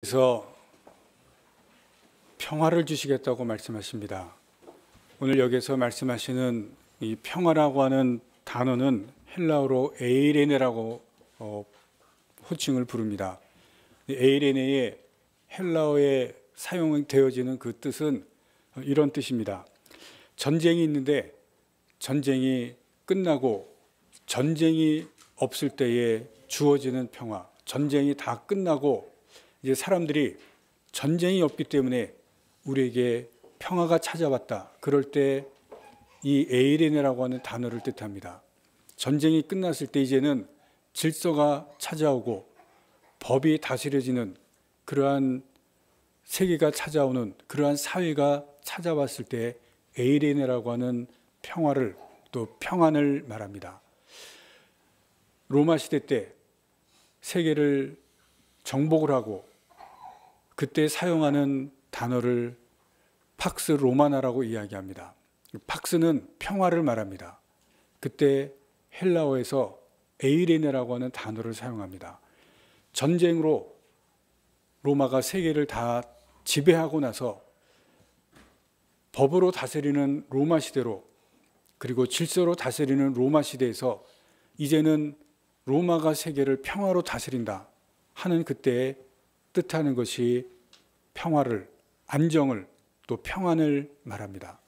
그래서 평화를 주시겠다고 말씀하십니다. 오늘 여기서 말씀하시는 이 평화라고 하는 단어는 헬라어로 에이레네라고 호칭을 부릅니다. 에이레네의 헬라어에 사용되어지는 그 뜻은 이런 뜻입니다. 전쟁이 있는데 전쟁이 끝나고 전쟁이 없을 때에 주어지는 평화, 전쟁이 다 끝나고 이제 사람들이 전쟁이 없기 때문에 우리에게 평화가 찾아왔다. 그럴 때 이 에이레네라고 하는 단어를 뜻합니다. 전쟁이 끝났을 때 이제는 질서가 찾아오고 법이 다스려지는 그러한 세계가 찾아오는 그러한 사회가 찾아왔을 때 에이레네라고 하는 평화를 또 평안을 말합니다. 로마 시대 때 세계를 정복을 하고 그때 사용하는 단어를 팍스 로마나라고 이야기합니다. 팍스는 평화를 말합니다. 그때 헬라어에서 에이레네라고 하는 단어를 사용합니다. 전쟁으로 로마가 세계를 다 지배하고 나서 법으로 다스리는 로마 시대로 그리고 질서로 다스리는 로마 시대에서 이제는 로마가 세계를 평화로 다스린다 하는 그때에 뜻하는 것이 평화를, 안정을 또 평안을 말합니다.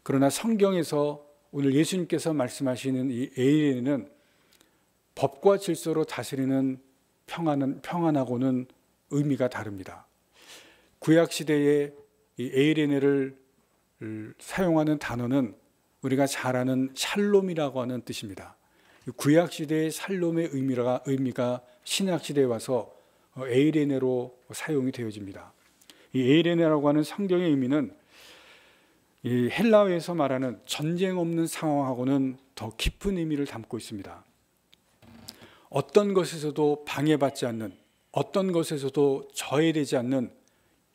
그러나 성경에서 오늘 예수님께서 말씀하시는 이 에이레네는 법과 질서로 다스리는 평안하고는 의미가 다릅니다. 구약시대에 이 에이레네를 사용하는 단어는 우리가 잘 아는 샬롬이라고 하는 뜻입니다. 구약시대의 샬롬의 의미가 신약시대에 와서 에이레네로 사용이 되어집니다. 이 에이레네라고 하는 성경의 의미는 이 헬라어에서 말하는 전쟁 없는 상황하고는 더 깊은 의미를 담고 있습니다. 어떤 것에서도 방해받지 않는, 어떤 것에서도 저해되지 않는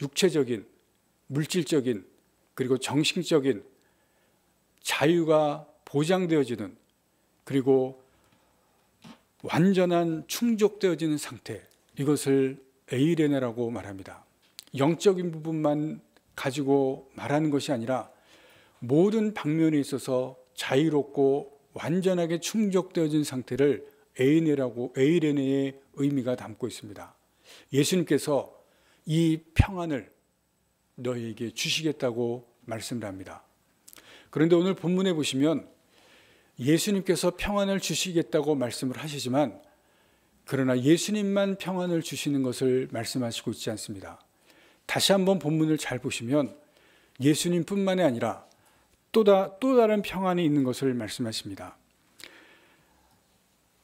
육체적인, 물질적인, 그리고 정신적인 자유가 보장되어지는, 그리고 완전한 충족되어지는 상태, 이것을 에이레네라고 말합니다. 영적인 부분만 가지고 말하는 것이 아니라 모든 방면에 있어서 자유롭고 완전하게 충족되어진 상태를 에이레네의 의미가 담고 있습니다. 예수님께서 이 평안을 너희에게 주시겠다고 말씀을 합니다. 그런데 오늘 본문에 보시면 예수님께서 평안을 주시겠다고 말씀을 하시지만 그러나 예수님만 평안을 주시는 것을 말씀하시고 있지 않습니다. 다시 한번 본문을 잘 보시면 예수님뿐만이 아니라 또 다른 평안이 있는 것을 말씀하십니다.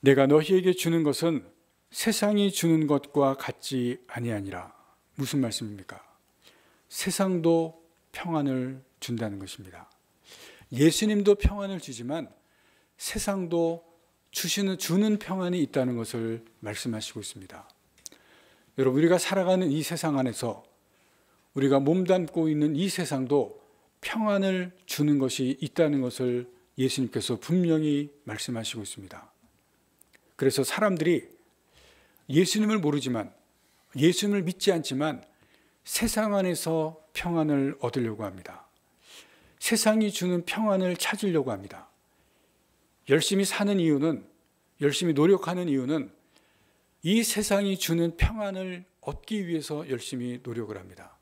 내가 너희에게 주는 것은 세상이 주는 것과 같지 아니하니라. 무슨 말씀입니까? 세상도 평안을 준다는 것입니다. 예수님도 평안을 주지만 세상도 주는 평안이 있다는 것을 말씀하시고 있습니다. 여러분, 우리가 살아가는 이 세상 안에서 우리가 몸담고 있는 이 세상도 평안을 주는 것이 있다는 것을 예수님께서 분명히 말씀하시고 있습니다. 그래서 사람들이 예수님을 모르지만, 예수님을 믿지 않지만 세상 안에서 평안을 얻으려고 합니다. 세상이 주는 평안을 찾으려고 합니다. 열심히 사는 이유는, 열심히 노력하는 이유는 이 세상이 주는 평안을 얻기 위해서 열심히 노력을 합니다.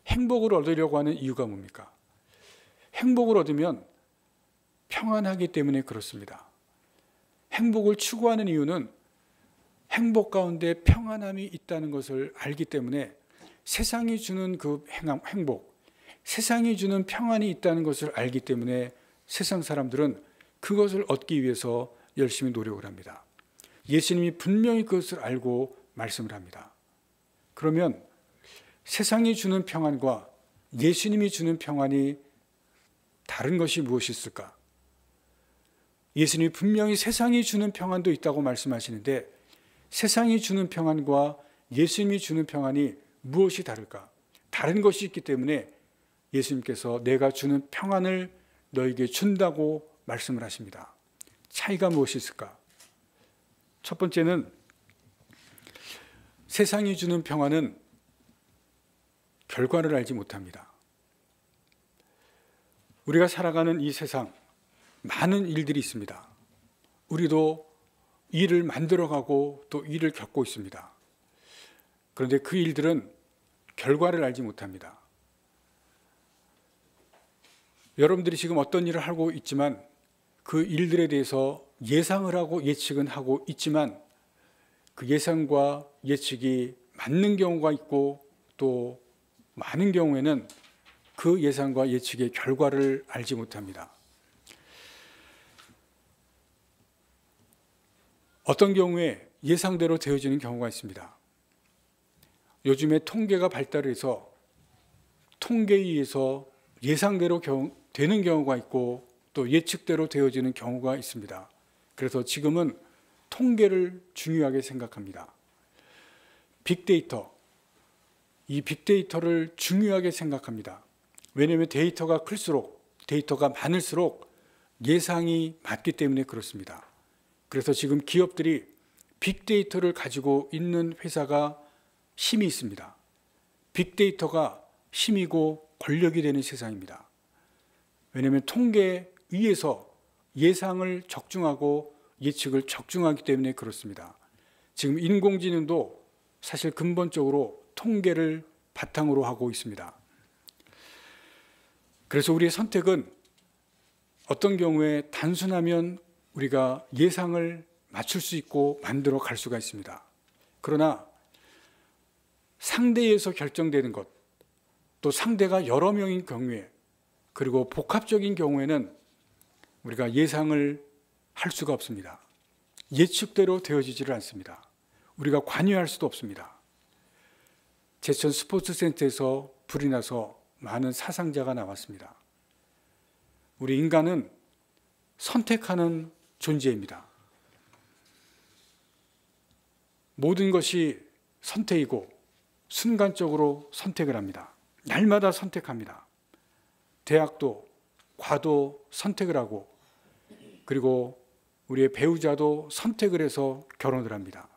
행복을 얻으려고 하는 이유가 뭡니까? 행복을 얻으면 평안하기 때문에 그렇습니다. 행복을 추구하는 이유는 행복 가운데 평안함이 있다는 것을 알기 때문에 세상이 주는 그 행복, 세상이 주는 평안이 있다는 것을 알기 때문에 세상 사람들은 그것을 얻기 위해서 열심히 노력을 합니다. 예수님이 분명히 그것을 알고 말씀을 합니다. 그러면 세상이 주는 평안과 예수님이 주는 평안이 다른 것이 무엇이 있을까? 예수님이 분명히 세상이 주는 평안도 있다고 말씀하시는데 세상이 주는 평안과 예수님이 주는 평안이 무엇이 다를까? 다른 것이 있기 때문에 예수님께서 내가 주는 평안을 너에게 준다고 말씀을 하십니다. 차이가 무엇이 있을까? 첫 번째는 세상이 주는 평안은 결과를 알지 못합니다. 우리가 살아가는 이 세상 많은 일들이 있습니다. 우리도 일을 만들어가고 또 일을 겪고 있습니다. 그런데 그 일들은 결과를 알지 못합니다. 여러분들이 지금 어떤 일을 하고 있지만 그 일들에 대해서 예상을 하고 예측은 하고 있지만 그 예상과 예측이 맞는 경우가 있고 또 많은 경우에는 그 예상과 예측의 결과를 알지 못합니다. 어떤 경우에 예상대로 되어지는 경우가 있습니다. 요즘에 통계가 발달해서 통계에 의해서 예상대로 되는 경우가 있고 또 예측대로 되어지는 경우가 있습니다. 그래서 지금은 통계를 중요하게 생각합니다. 빅데이터, 이 빅데이터를 중요하게 생각합니다. 왜냐하면 데이터가 클수록, 데이터가 많을수록 예상이 맞기 때문에 그렇습니다. 그래서 지금 기업들이 빅데이터를 가지고 있는 회사가 힘이 있습니다. 빅데이터가 힘이고 권력이 되는 세상입니다. 왜냐하면 통계에 의해서 예상을 적중하고 예측을 적중하기 때문에 그렇습니다. 지금 인공지능도 사실 근본적으로 통계를 바탕으로 하고 있습니다. 그래서 우리의 선택은 어떤 경우에 단순하면 우리가 예상을 맞출 수 있고 만들어 갈 수가 있습니다. 그러나 상대에서 결정되는 것, 또 상대가 여러 명인 경우에 그리고 복합적인 경우에는 우리가 예상을 할 수가 없습니다. 예측대로 되어지지를 않습니다. 우리가 관여할 수도 없습니다. 제천 스포츠센터에서 불이 나서 많은 사상자가 나왔습니다. 우리 인간은 선택하는 존재입니다. 모든 것이 선택이고 순간적으로 선택을 합니다. 날마다 선택합니다. 대학도, 과도 선택을 하고 그리고 우리의 배우자도 선택을 해서 결혼을 합니다.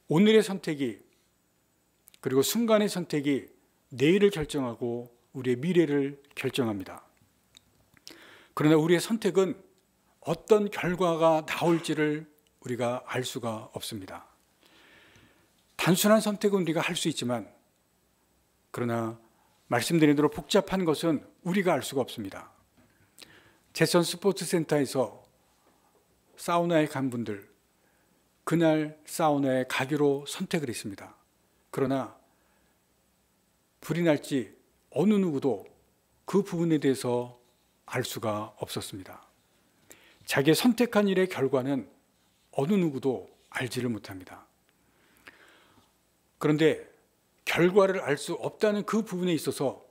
오늘의 선택이 그리고 순간의 선택이 내일을 결정하고 우리의 미래를 결정합니다. 그러나 우리의 선택은 어떤 결과가 나올지를 우리가 알 수가 없습니다. 단순한 선택은 우리가 할 수 있지만 그러나 말씀드린 대로 복잡한 것은 우리가 알 수가 없습니다. 제천 스포츠센터에서 사우나에 간 분들 그날 사우나에 가기로 선택을 했습니다. 그러나 불이 날지 어느 누구도 그 부분에 대해서 알 수가 없었습니다. 자기의 선택한 일의 결과는 어느 누구도 알지를 못합니다. 그런데 결과를 알 수 없다는 그 부분에 있어서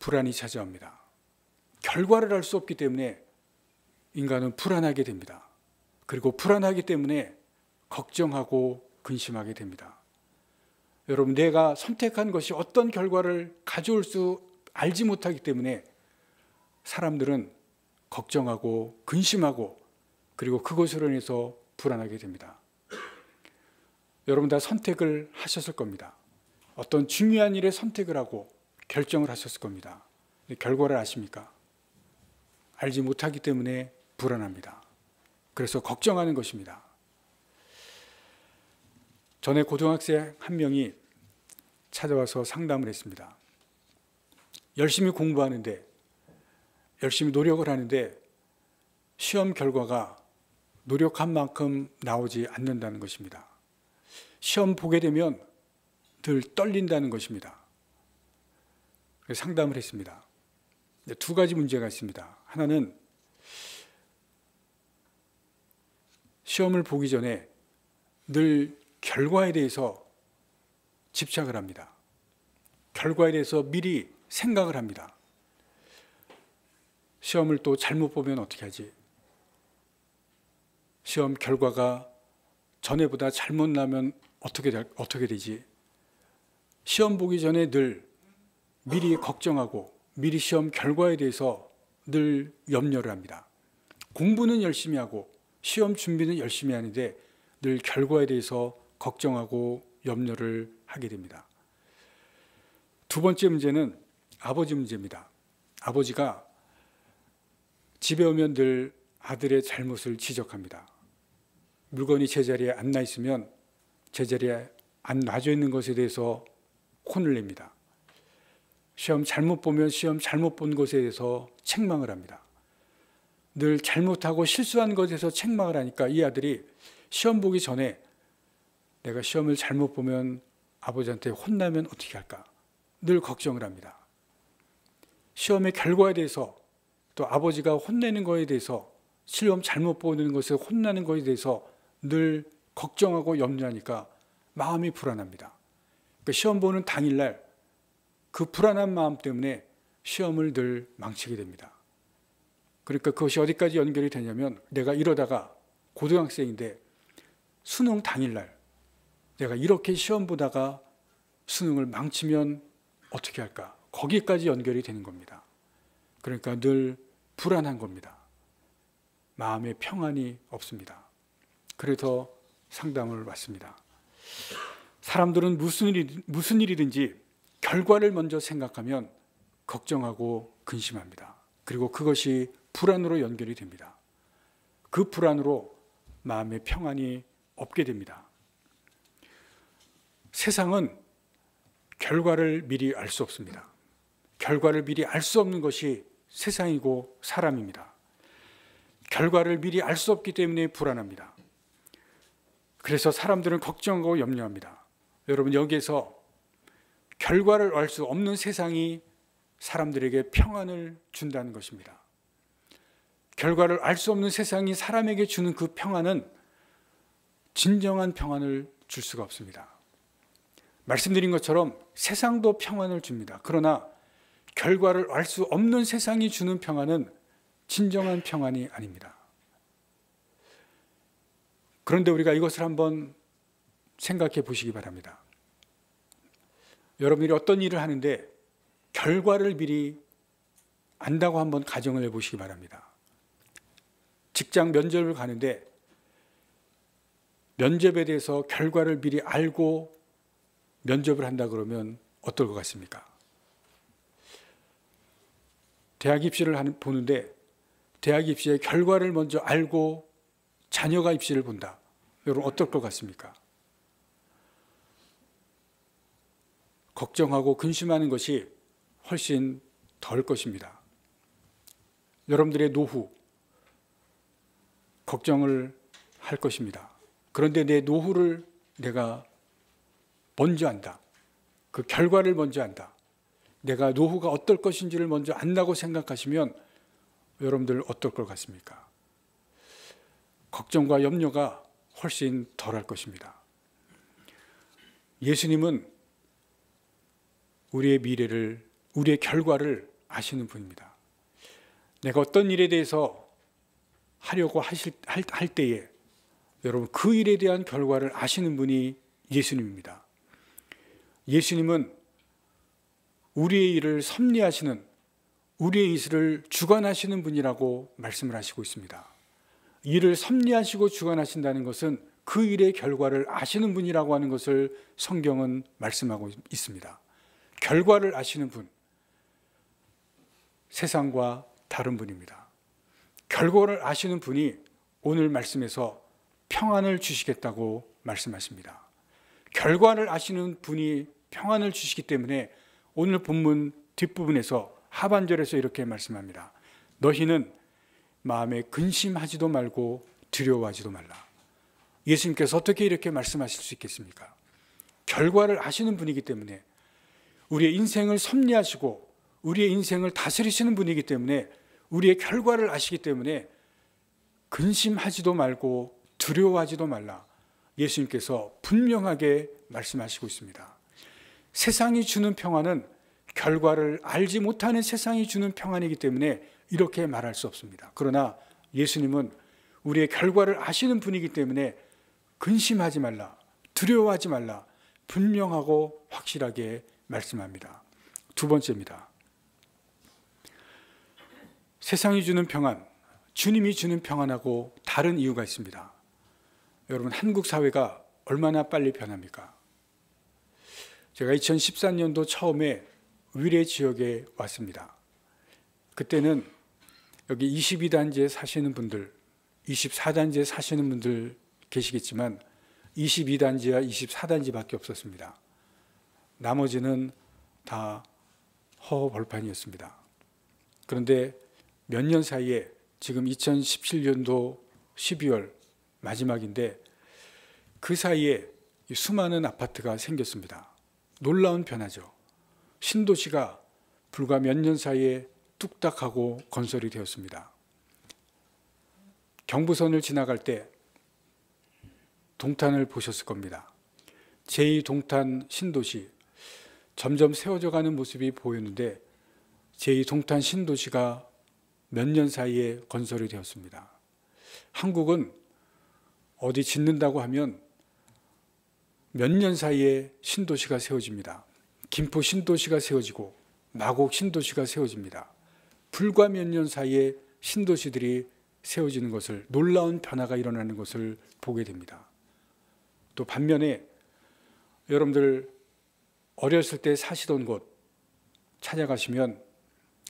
불안이 찾아옵니다. 결과를 알 수 없기 때문에 인간은 불안하게 됩니다. 그리고 불안하기 때문에 걱정하고 근심하게 됩니다. 여러분, 내가 선택한 것이 어떤 결과를 가져올 수 알지 못하기 때문에 사람들은 걱정하고 근심하고 그리고 그것으로 인해서 불안하게 됩니다. 여러분 다 선택을 하셨을 겁니다. 어떤 중요한 일에 선택을 하고 결정을 하셨을 겁니다. 결과를 아십니까? 알지 못하기 때문에 불안합니다. 그래서 걱정하는 것입니다. 전에 고등학생 한 명이 찾아와서 상담을 했습니다. 열심히 공부하는데 열심히 노력을 하는데 시험 결과가 노력한 만큼 나오지 않는다는 것입니다. 시험 보게 되면 늘 떨린다는 것입니다. 그래서 상담을 했습니다. 두 가지 문제가 있습니다. 하나는 시험을 보기 전에 늘 결과에 대해서 집착을 합니다. 결과에 대해서 미리 생각을 합니다. 시험을 또 잘못 보면 어떻게 하지? 시험 결과가 전에보다 잘못 나면 어떻게 되지? 시험 보기 전에 늘 미리 걱정하고 미리 시험 결과에 대해서 늘 염려를 합니다. 공부는 열심히 하고 시험 준비는 열심히 하는데 늘 결과에 대해서 걱정하고 염려를 하게 됩니다. 두 번째 문제는 아버지 문제입니다. 아버지가 집에 오면 늘 아들의 잘못을 지적합니다. 물건이 제자리에 안 놔 있으면 제자리에 안 놔져 있는 것에 대해서 혼을 냅니다. 시험 잘못 보면 시험 잘못 본 것에 대해서 책망을 합니다. 늘 잘못하고 실수한 것에 대해서 책망을 하니까 이 아들이 시험 보기 전에 내가 시험을 잘못 보면 아버지한테 혼나면 어떻게 할까? 늘 걱정을 합니다. 시험의 결과에 대해서 또 아버지가 혼내는 것에 대해서 시험 잘못 보는 것에 혼나는 것에 대해서 늘 걱정하고 염려하니까 마음이 불안합니다. 그러니까 시험 보는 당일날 그 불안한 마음 때문에 시험을 늘 망치게 됩니다. 그러니까 그것이 어디까지 연결이 되냐면 내가 이러다가 고등학생인데 수능 당일날 내가 이렇게 시험 보다가 수능을 망치면 어떻게 할까? 거기까지 연결이 되는 겁니다. 그러니까 늘 불안한 겁니다. 마음에 평안이 없습니다. 그래서 상담을 왔습니다. 사람들은 무슨 일이든지 결과를 먼저 생각하면 걱정하고 근심합니다. 그리고 그것이 불안으로 연결이 됩니다. 그 불안으로 마음의 평안이 없게 됩니다. 세상은 결과를 미리 알 수 없습니다. 결과를 미리 알 수 없는 것이 세상이고 사람입니다. 결과를 미리 알 수 없기 때문에 불안합니다. 그래서 사람들은 걱정하고 염려합니다. 여러분, 여기에서 결과를 알 수 없는 세상이 사람들에게 평안을 준다는 것입니다. 결과를 알 수 없는 세상이 사람에게 주는 그 평안은 진정한 평안을 줄 수가 없습니다. 말씀드린 것처럼 세상도 평안을 줍니다. 그러나 결과를 알 수 없는 세상이 주는 평안은 진정한 평안이 아닙니다. 그런데 우리가 이것을 한번 생각해 보시기 바랍니다. 여러분이 어떤 일을 하는데 결과를 미리 안다고 한번 가정을 해보시기 바랍니다. 직장 면접을 가는데 면접에 대해서 결과를 미리 알고 면접을 한다 그러면 어떨 것 같습니까? 대학 입시를 보는데 대학 입시의 결과를 먼저 알고 자녀가 입시를 본다. 여러분, 어떨 것 같습니까? 걱정하고 근심하는 것이 훨씬 덜 것입니다. 여러분들의 노후 걱정을 할 것입니다. 그런데 내 노후를 내가 먼저 안다. 그 결과를 먼저 안다. 내가 노후가 어떨 것인지를 먼저 안다고 생각하시면 여러분들 어떨 것 같습니까? 걱정과 염려가 훨씬 덜할 것입니다. 예수님은 우리의 미래를, 우리의 결과를 아시는 분입니다. 내가 어떤 일에 대해서 하려고 할 때에 여러분 그 일에 대한 결과를 아시는 분이 예수님입니다. 예수님은 우리의 일을 섭리하시는, 우리의 일을 주관하시는 분이라고 말씀을 하시고 있습니다. 일을 섭리하시고 주관하신다는 것은 그 일의 결과를 아시는 분이라고 하는 것을 성경은 말씀하고 있습니다. 결과를 아시는 분, 세상과 다른 분입니다. 결과를 아시는 분이 오늘 말씀에서 평안을 주시겠다고 말씀하십니다. 결과를 아시는 분이 평안을 주시기 때문에 오늘 본문 뒷부분에서 하반절에서 이렇게 말씀합니다. 너희는 마음에 근심하지도 말고 두려워하지도 말라. 예수님께서 어떻게 이렇게 말씀하실 수 있겠습니까? 결과를 아시는 분이기 때문에, 우리의 인생을 섭리하시고 우리의 인생을 다스리시는 분이기 때문에, 우리의 결과를 아시기 때문에 근심하지도 말고 두려워하지도 말라. 예수님께서 분명하게 말씀하시고 있습니다. 세상이 주는 평안은 결과를 알지 못하는 세상이 주는 평안이기 때문에 이렇게 말할 수 없습니다. 그러나 예수님은 우리의 결과를 아시는 분이기 때문에 근심하지 말라, 두려워하지 말라, 분명하고 확실하게 말씀합니다. 두 번째입니다. 세상이 주는 평안, 주님이 주는 평안하고 다른 이유가 있습니다. 여러분, 한국 사회가 얼마나 빨리 변합니까? 제가 2014년도 처음에 위례 지역에 왔습니다. 그때는 여기 22단지에 사시는 분들, 24단지에 사시는 분들 계시겠지만 22단지와 24단지밖에 없었습니다. 나머지는 다 허허벌판이었습니다. 그런데 몇 년 사이에 지금 2017년도 12월 마지막인데 그 사이에 수많은 아파트가 생겼습니다. 놀라운 변화죠. 신도시가 불과 몇 년 사이에 뚝딱 하고 건설이 되었습니다. 경부선을 지나갈 때 동탄을 보셨을 겁니다. 제2동탄 신도시, 점점 세워져 가는 모습이 보이는데 제2동탄 신도시가 몇 년 사이에 건설이 되었습니다. 한국은 어디 짓는다고 하면 몇 년 사이에 신도시가 세워집니다. 김포 신도시가 세워지고 마곡 신도시가 세워집니다. 불과 몇 년 사이에 신도시들이 세워지는 것을, 놀라운 변화가 일어나는 것을 보게 됩니다. 또 반면에 여러분들 어렸을 때 사시던 곳 찾아가시면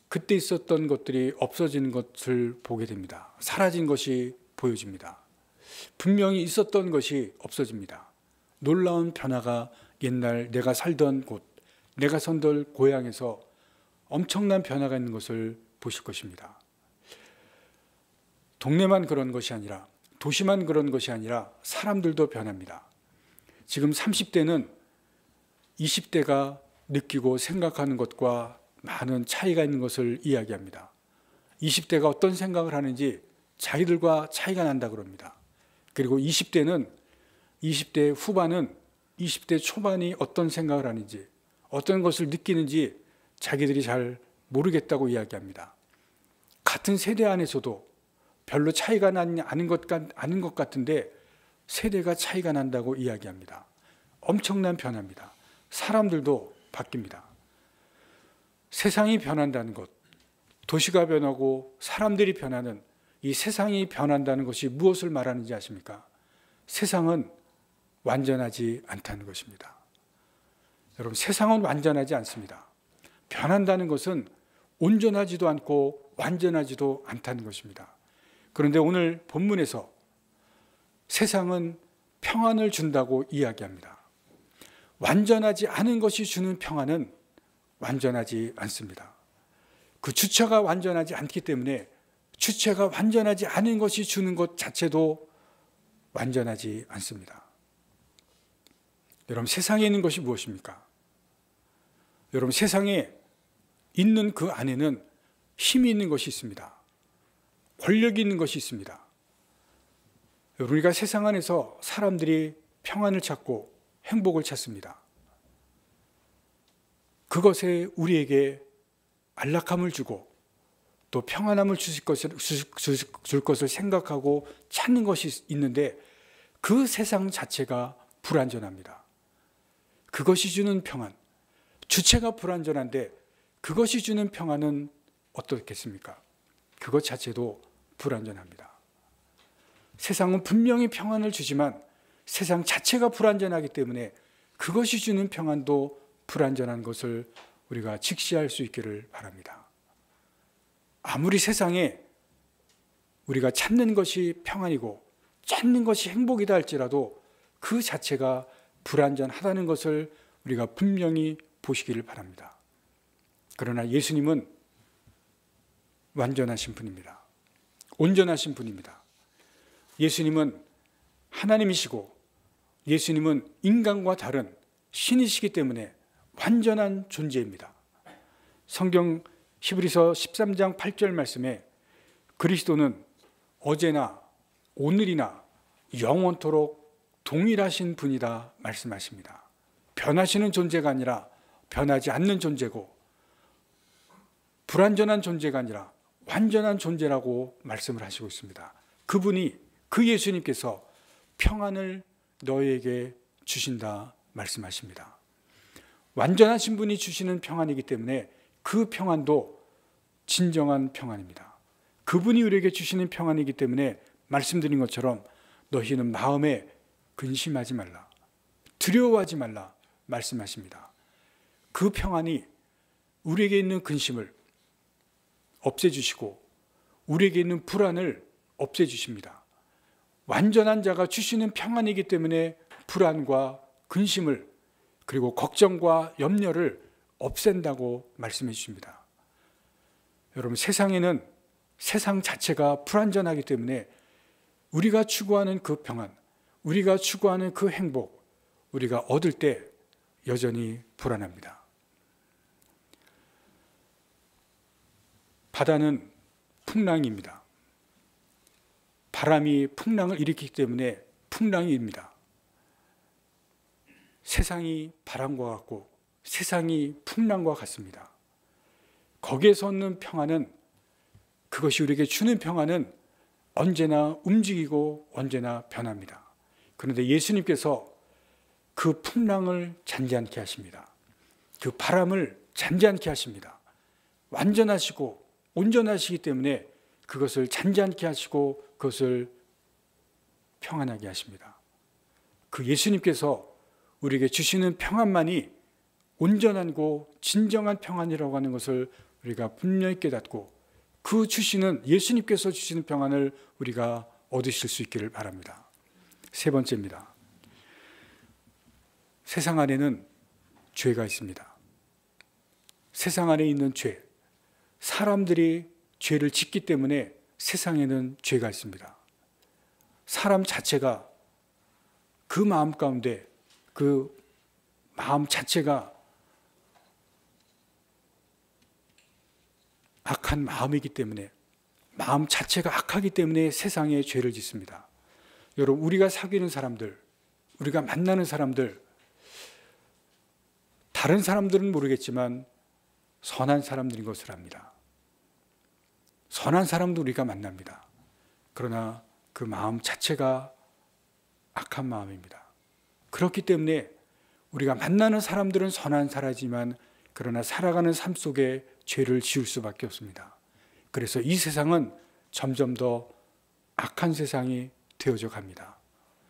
그때 있었던 것들이 없어지는 것을 보게 됩니다. 사라진 것이 보여집니다. 분명히 있었던 것이 없어집니다. 놀라운 변화가 옛날 내가 살던 곳, 내가 살던 고향에서 엄청난 변화가 있는 것을 보실 것입니다. 동네만 그런 것이 아니라, 도시만 그런 것이 아니라 사람들도 변합니다. 지금 30대는 20대가 느끼고 생각하는 것과 많은 차이가 있는 것을 이야기합니다. 20대가 어떤 생각을 하는지 자기들과 차이가 난다 그럽니다. 그리고 20대는 20대 후반은 20대 초반이 어떤 생각을 하는지, 어떤 것을 느끼는지 자기들이 잘 모르겠다고 이야기합니다. 같은 세대 안에서도 별로 차이가 나지 않은 것 같은데 세대가 차이가 난다고 이야기합니다. 엄청난 변화입니다. 사람들도 바뀝니다. 세상이 변한다는 것, 도시가 변하고 사람들이 변하는 이 세상이 변한다는 것이 무엇을 말하는지 아십니까? 세상은 완전하지 않다는 것입니다. 여러분, 세상은 완전하지 않습니다. 변한다는 것은 온전하지도 않고 완전하지도 않다는 것입니다. 그런데 오늘 본문에서 세상은 평안을 준다고 이야기합니다. 완전하지 않은 것이 주는 평안은 완전하지 않습니다. 그 주체가 완전하지 않기 때문에 주체가 완전하지 않은 것이 주는 것 자체도 완전하지 않습니다. 여러분, 세상에 있는 것이 무엇입니까? 여러분, 세상에 있는 그 안에는 힘이 있는 것이 있습니다. 권력이 있는 것이 있습니다. 우리가 세상 안에서 사람들이 평안을 찾고 행복을 찾습니다. 그것에 우리에게 안락함을 주고 또 평안함을 줄 것을 생각하고 찾는 것이 있는데 그 세상 자체가 불완전합니다. 그것이 주는 평안, 주체가 불완전한데 그것이 주는 평안은 어떻겠습니까? 그것 자체도 불완전합니다. 세상은 분명히 평안을 주지만 세상 자체가 불완전하기 때문에 그것이 주는 평안도 불완전한 것을 우리가 직시할 수 있기를 바랍니다. 아무리 세상에 우리가 찾는 것이 평안이고 찾는 것이 행복이다 할지라도 그 자체가 불완전하다는 것을 우리가 분명히 보시기를 바랍니다. 그러나 예수님은 완전하신 분입니다. 온전하신 분입니다. 예수님은 하나님이시고 예수님은 인간과 다른 신이시기 때문에 완전한 존재입니다. 성경 히브리서 13장 8절 말씀에 그리스도는 어제나 오늘이나 영원토록 동일하신 분이다 말씀하십니다. 변하시는 존재가 아니라 변하지 않는 존재고 불완전한 존재가 아니라 완전한 존재라고 말씀을 하시고 있습니다. 그분이, 그 예수님께서 평안을 너희에게 주신다 말씀하십니다. 완전하신 분이 주시는 평안이기 때문에 그 평안도 진정한 평안입니다. 그분이 우리에게 주시는 평안이기 때문에 말씀드린 것처럼 너희는 마음에 근심하지 말라, 두려워하지 말라 말씀하십니다. 그 평안이 우리에게 있는 근심을 없애주시고 우리에게 있는 불안을 없애주십니다. 완전한 자가 주시는 평안이기 때문에 불안과 근심을 그리고 걱정과 염려를 없앤다고 말씀해 주십니다. 여러분, 세상에는 세상 자체가 불완전하기 때문에 우리가 추구하는 그 평안, 우리가 추구하는 그 행복, 우리가 얻을 때 여전히 불안합니다. 바다는 풍랑입니다. 바람이 풍랑을 일으키기 때문에 풍랑입니다. 세상이 바람과 같고 세상이 풍랑과 같습니다. 거기에서 얻는 평안은, 그것이 우리에게 주는 평안은 언제나 움직이고 언제나 변합니다. 그런데 예수님께서 그 풍랑을 잔잔케 하십니다. 그 바람을 잔잔케 하십니다. 완전하시고 온전하시기 때문에 그것을 잔잔케 하시고 그것을 평안하게 하십니다. 그 예수님께서 우리에게 주시는 평안만이 온전하고 진정한 평안이라고 하는 것을 우리가 분명히 깨닫고 그 주시는, 예수님께서 주시는 평안을 우리가 얻으실 수 있기를 바랍니다. 세 번째입니다. 세상 안에는 죄가 있습니다. 세상 안에 있는 죄, 사람들이 죄를 짓기 때문에 세상에는 죄가 있습니다. 사람 자체가 그 마음 가운데, 그 마음 자체가 악한 마음이기 때문에, 마음 자체가 악하기 때문에 세상에 죄를 짓습니다. 여러분, 우리가 사귀는 사람들, 우리가 만나는 사람들, 다른 사람들은 모르겠지만 선한 사람들인 것을 압니다. 선한 사람도 우리가 만납니다. 그러나 그 마음 자체가 악한 마음입니다. 그렇기 때문에 우리가 만나는 사람들은 선한 사람이지만 그러나 살아가는 삶 속에 죄를 지을 수밖에 없습니다. 그래서 이 세상은 점점 더 악한 세상이 되어져 갑니다.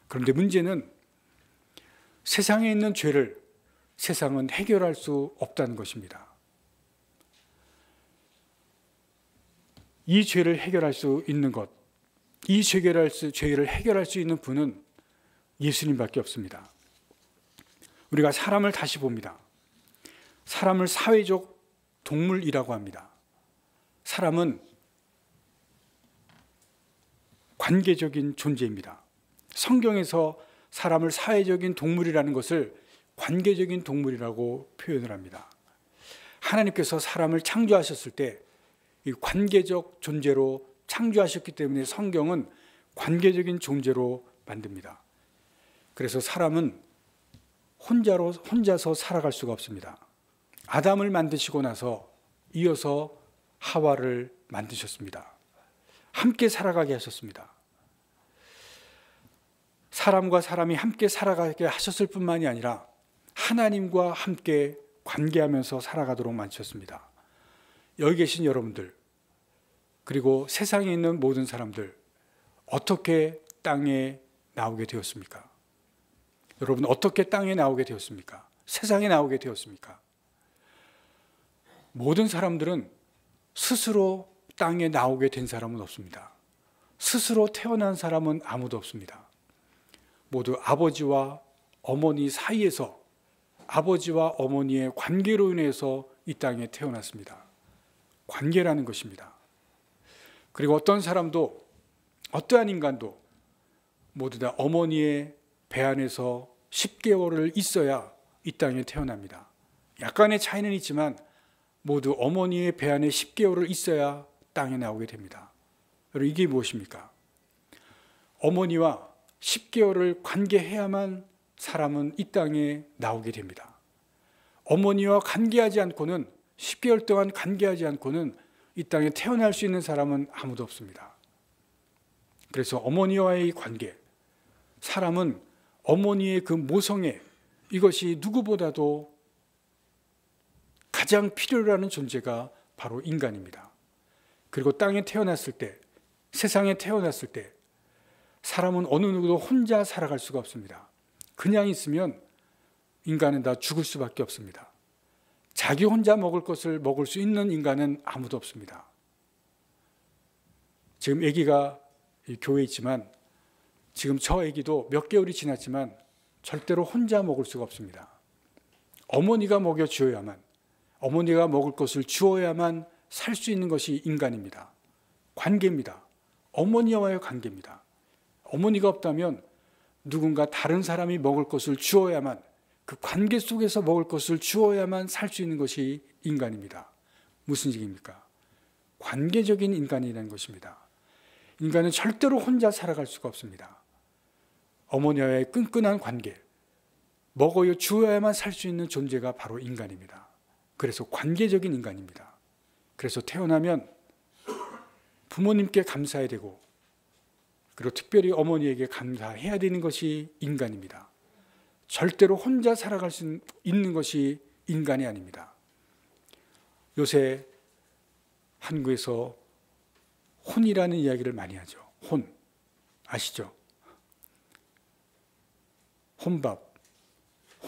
그런데 문제는 세상에 있는 죄를 세상은 해결할 수 없다는 것입니다. 이 죄를 해결할 수 있는 것, 이 죄를 해결할 수 있는 분은 예수님밖에 없습니다. 우리가 사람을 다시 봅니다. 사람을 사회적 동물이라고 합니다. 사람은 관계적인 존재입니다. 성경에서 사람을 사회적인 동물이라는 것을 관계적인 동물이라고 표현을 합니다. 하나님께서 사람을 창조하셨을 때 이 관계적 존재로 창조하셨기 때문에 성경은 관계적인 존재로 만듭니다. 그래서 사람은 혼자서 살아갈 수가 없습니다. 아담을 만드시고 나서 이어서 하와를 만드셨습니다. 함께 살아가게 하셨습니다. 사람과 사람이 함께 살아가게 하셨을 뿐만이 아니라 하나님과 함께 관계하면서 살아가도록 만드셨습니다. 여기 계신 여러분들, 그리고 세상에 있는 모든 사람들, 어떻게 땅에 나오게 되었습니까? 여러분, 어떻게 땅에 나오게 되었습니까? 세상에 나오게 되었습니까? 모든 사람들은 스스로 땅에 나오게 된 사람은 없습니다. 스스로 태어난 사람은 아무도 없습니다. 모두 아버지와 어머니 사이에서, 아버지와 어머니의 관계로 인해서 이 땅에 태어났습니다. 관계라는 것입니다. 그리고 어떤 사람도, 어떠한 인간도 모두 다 어머니의 배 안에서 10개월을 있어야 이 땅에 태어납니다. 약간의 차이는 있지만 모두 어머니의 배 안에 10개월을 있어야 땅에 나오게 됩니다. 여러분, 이게 무엇입니까? 어머니와 10개월을 관계해야만 사람은 이 땅에 나오게 됩니다. 어머니와 관계하지 않고는, 10개월 동안 관계하지 않고는 이 땅에 태어날 수 있는 사람은 아무도 없습니다. 그래서 어머니와의 관계, 사람은 어머니의 그 모성애, 이것이 누구보다도 가장 필요로 하는 존재가 바로 인간입니다. 그리고 땅에 태어났을 때, 세상에 태어났을 때 사람은 어느 누구도 혼자 살아갈 수가 없습니다. 그냥 있으면 인간은 다 죽을 수밖에 없습니다. 자기 혼자 먹을 것을 먹을 수 있는 인간은 아무도 없습니다. 지금 아기가 교회에 있지만 지금 저 아기도 몇 개월이 지났지만 절대로 혼자 먹을 수가 없습니다. 어머니가 먹여주어야만, 어머니가 먹을 것을 주어야만 살 수 있는 것이 인간입니다. 관계입니다. 어머니와의 관계입니다. 어머니가 없다면 누군가 다른 사람이 먹을 것을 주어야만, 그 관계 속에서 먹을 것을 주어야만 살 수 있는 것이 인간입니다. 무슨 얘기입니까? 관계적인 인간이라는 것입니다. 인간은 절대로 혼자 살아갈 수가 없습니다. 어머니와의 끈끈한 관계, 먹어요 주어야만 살 수 있는 존재가 바로 인간입니다. 그래서 관계적인 인간입니다. 그래서 태어나면 부모님께 감사해야 되고, 그리고 특별히 어머니에게 감사해야 되는 것이 인간입니다. 절대로 혼자 살아갈 수 있는 것이 인간이 아닙니다. 요새 한국에서 혼이라는 이야기를 많이 하죠. 혼, 아시죠? 혼밥,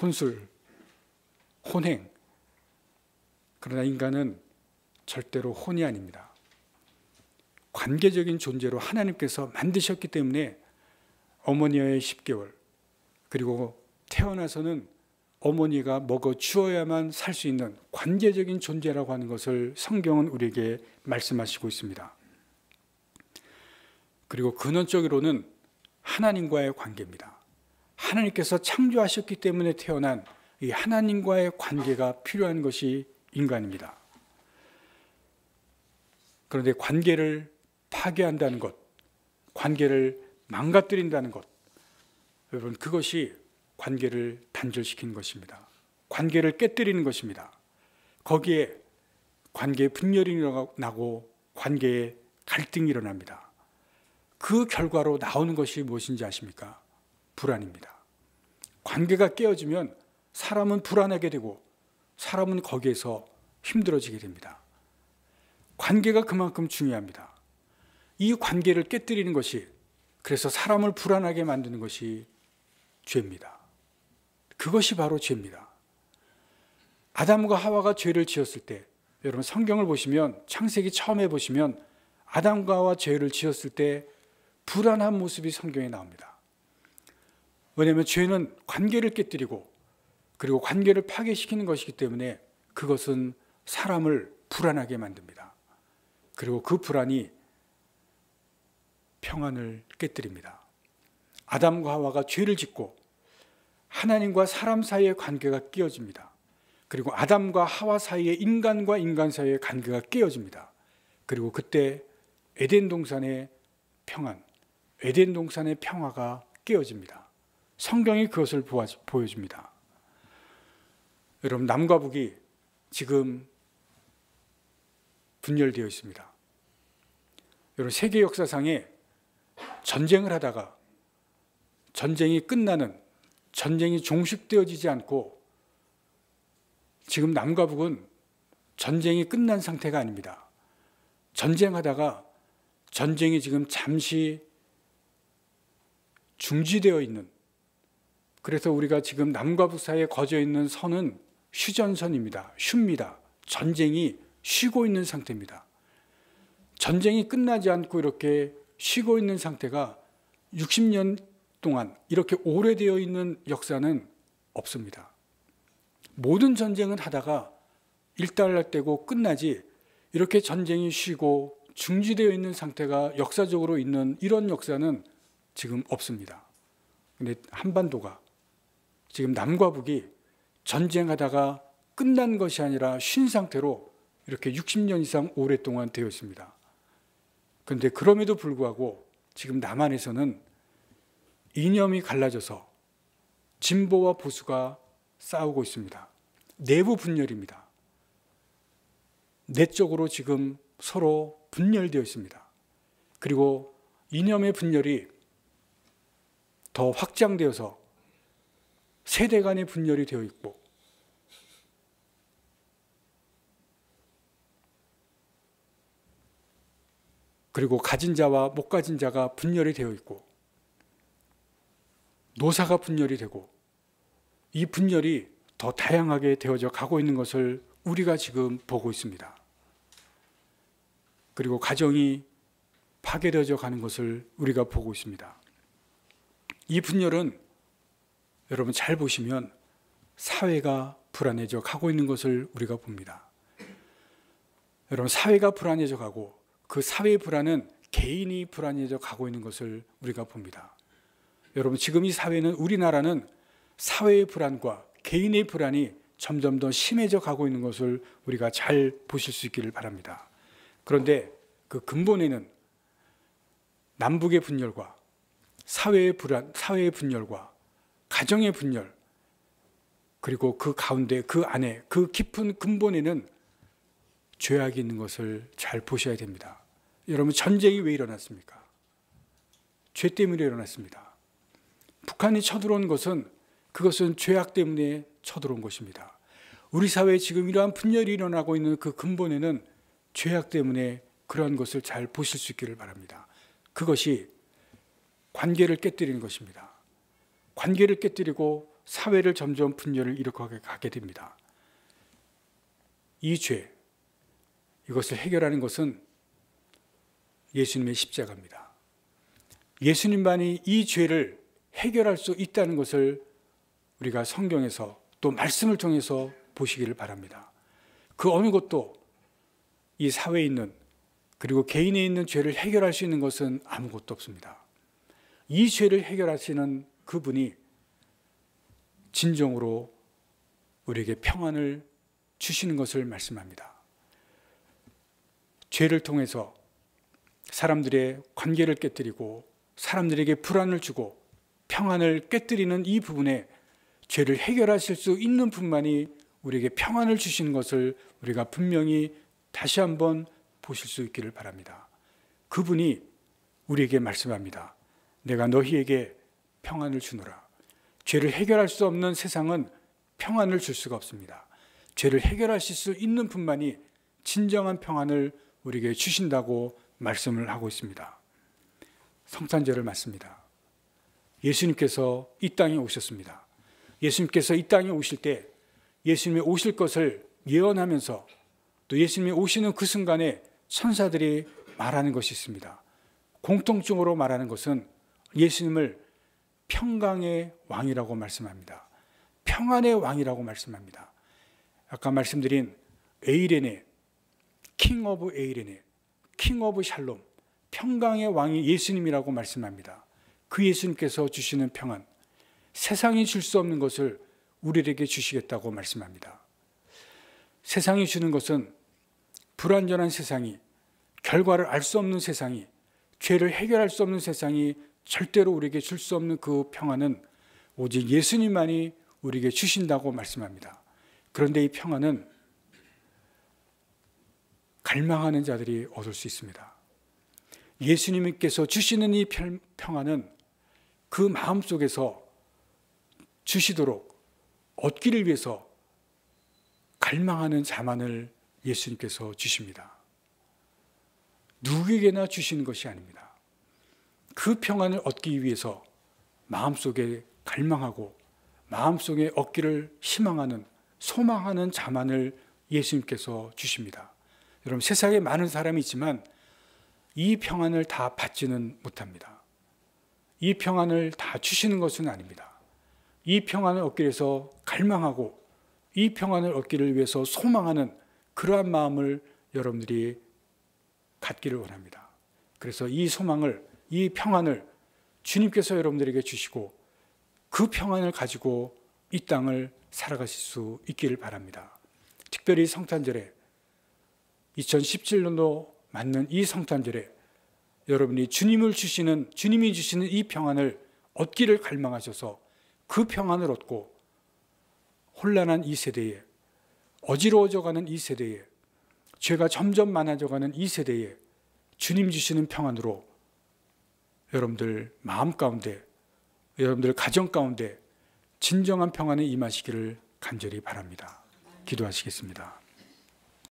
혼술, 혼행. 그러나 인간은 절대로 혼이 아닙니다. 관계적인 존재로 하나님께서 만드셨기 때문에 어머니와의 10개월, 그리고 태어나서는 어머니가 먹어 주어야만 살 수 있는 관계적인 존재라고 하는 것을 성경은 우리에게 말씀하시고 있습니다. 그리고 근원적으로는 하나님과의 관계입니다. 하나님께서 창조하셨기 때문에 태어난 이 하나님과의 관계가 필요한 것이 인간입니다. 그런데 관계를 파괴한다는 것, 관계를 망가뜨린다는 것, 여러분 그것이 관계를 단절시키는 것입니다. 관계를 깨뜨리는 것입니다. 거기에 관계에 분열이 나고 관계에 갈등이 일어납니다. 그 결과로 나오는 것이 무엇인지 아십니까? 불안입니다. 관계가 깨어지면 사람은 불안하게 되고 사람은 거기에서 힘들어지게 됩니다. 관계가 그만큼 중요합니다. 이 관계를 깨뜨리는 것이, 그래서 사람을 불안하게 만드는 것이 죄입니다. 그것이 바로 죄입니다. 아담과 하와가 죄를 지었을 때, 여러분 성경을 보시면, 창세기 처음에 보시면 아담과 하와 죄를 지었을 때 불안한 모습이 성경에 나옵니다. 왜냐하면 죄는 관계를 깨뜨리고 그리고 관계를 파괴시키는 것이기 때문에 그것은 사람을 불안하게 만듭니다. 그리고 그 불안이 평안을 깨뜨립니다. 아담과 하와가 죄를 짓고 하나님과 사람 사이의 관계가 깨어집니다. 그리고 아담과 하와 사이의 인간과 인간 사이의 관계가 깨어집니다. 그리고 그때 에덴 동산의 평안, 에덴 동산의 평화가 깨어집니다. 성경이 그것을 보여줍니다. 여러분 남과 북이 지금 분열되어 있습니다. 여러분 세계 역사상에 전쟁을 하다가 전쟁이 끝나는, 전쟁이 종식되어지지 않고, 지금 남과 북은 전쟁이 끝난 상태가 아닙니다. 전쟁하다가 전쟁이 지금 잠시 중지되어 있는, 그래서 우리가 지금 남과 북 사이에 거져 있는 선은 휴전선입니다. 쉽니다. 전쟁이 쉬고 있는 상태입니다. 전쟁이 끝나지 않고 이렇게 쉬고 있는 상태가 60년 동안 이렇게 오래되어 있는 역사는 없습니다. 모든 전쟁은 하다가 일단락되고 끝나지, 이렇게 전쟁이 쉬고 중지되어 있는 상태가 역사적으로 있는 이런 역사는 지금 없습니다. 그런데 한반도가 지금 남과 북이 전쟁하다가 끝난 것이 아니라 쉰 상태로 이렇게 60년 이상 오랫동안 되어 있습니다. 그런데 그럼에도 불구하고 지금 남한에서는 이념이 갈라져서 진보와 보수가 싸우고 있습니다. 내부 분열입니다. 내적으로 지금 서로 분열되어 있습니다. 그리고 이념의 분열이 더 확장되어서 세대 간의 분열이 되어 있고, 그리고 가진 자와 못 가진 자가 분열이 되어 있고, 노사가 분열이 되고, 이 분열이 더 다양하게 되어져 가고 있는 것을 우리가 지금 보고 있습니다. 그리고 가정이 파괴되어져 가는 것을 우리가 보고 있습니다. 이 분열은 여러분 잘 보시면 사회가 불안해져 가고 있는 것을 우리가 봅니다. 여러분, 사회가 불안해져 가고 그 사회의 불안은 개인이 불안해져 가고 있는 것을 우리가 봅니다. 여러분, 지금 이 사회는, 우리나라는 사회의 불안과 개인의 불안이 점점 더 심해져 가고 있는 것을 우리가 잘 보실 수 있기를 바랍니다. 그런데 그 근본에는 남북의 분열과 사회의 불안, 사회의 분열과 가정의 분열, 그리고 그 가운데, 그 안에, 그 깊은 근본에는 죄악이 있는 것을 잘 보셔야 됩니다. 여러분, 전쟁이 왜 일어났습니까? 죄 때문에 일어났습니다. 북한이 쳐들어온 것은, 그것은 죄악 때문에 쳐들어온 것입니다. 우리 사회에 지금 이러한 분열이 일어나고 있는 그 근본에는 죄악 때문에 그러한 것을 잘 보실 수 있기를 바랍니다. 그것이 관계를 깨뜨리는 것입니다. 관계를 깨뜨리고 사회를 점점 분열을 일으켜 가게 됩니다. 이 죄, 이것을 해결하는 것은 예수님의 십자가입니다. 예수님만이 이 죄를 해결할 수 있다는 것을 우리가 성경에서 또 말씀을 통해서 보시기를 바랍니다. 그 어느 것도 이 사회에 있는, 그리고 개인에 있는 죄를 해결할 수 있는 것은 아무것도 없습니다. 이 죄를 해결하시는 그분이 진정으로 우리에게 평안을 주시는 것을 말씀합니다. 죄를 통해서 사람들의 관계를 깨뜨리고 사람들에게 불안을 주고 평안을 깨뜨리는 이 부분에 죄를 해결하실 수 있는 분만이 우리에게 평안을 주시는 것을 우리가 분명히 다시 한번 보실 수 있기를 바랍니다. 그분이 우리에게 말씀합니다. 내가 너희에게 평안을 주노라. 죄를 해결할 수 없는 세상은 평안을 줄 수가 없습니다. 죄를 해결하실 수 있는 분만이 진정한 평안을 우리에게 주신다고 말씀을 하고 있습니다. 성탄절을 맞습니다. 예수님께서 이 땅에 오셨습니다. 예수님께서 이 땅에 오실 때 예수님이 오실 것을 예언하면서 또 예수님이 오시는 그 순간에 천사들이 말하는 것이 있습니다. 공통적으로 말하는 것은 예수님을 평강의 왕이라고 말씀합니다. 평안의 왕이라고 말씀합니다. 아까 말씀드린 에이레네, 킹 오브 에이레네, 킹 오브 샬롬, 평강의 왕이 예수님이라고 말씀합니다. 그 예수님께서 주시는 평안, 세상이 줄 수 없는 것을 우리에게 주시겠다고 말씀합니다. 세상이 주는 것은 불완전한 세상이, 결과를 알 수 없는 세상이, 죄를 해결할 수 없는 세상이 절대로 우리에게 줄 수 없는 그 평안은 오직 예수님만이 우리에게 주신다고 말씀합니다. 그런데 이 평안은 갈망하는 자들이 얻을 수 있습니다. 예수님께서 주시는 이 평안은 그 마음속에서 주시도록 얻기를 위해서 갈망하는 자만을 예수님께서 주십니다. 누구에게나 주시는 것이 아닙니다. 그 평안을 얻기 위해서 마음속에 갈망하고 마음속에 얻기를 희망하는, 소망하는 자만을 예수님께서 주십니다. 여러분, 세상에 많은 사람이 있지만 이 평안을 다 받지는 못합니다. 이 평안을 다 주시는 것은 아닙니다. 이 평안을 얻기 위해서 갈망하고 이 평안을 얻기를 위해서 소망하는 그러한 마음을 여러분들이 갖기를 원합니다. 그래서 이 소망을, 이 평안을 주님께서 여러분들에게 주시고 그 평안을 가지고 이 땅을 살아가실 수 있기를 바랍니다. 특별히 성탄절에 2017년도 맞는 이 성탄절에 여러분이 주님이 주시는 이 평안을 얻기를 갈망하셔서 그 평안을 얻고 혼란한 이 세대에, 어지러워져가는 이 세대에, 죄가 점점 많아져가는 이 세대에 주님 주시는 평안으로 여러분들 마음 가운데, 여러분들 가정 가운데 진정한 평안에 임하시기를 간절히 바랍니다. 기도하시겠습니다.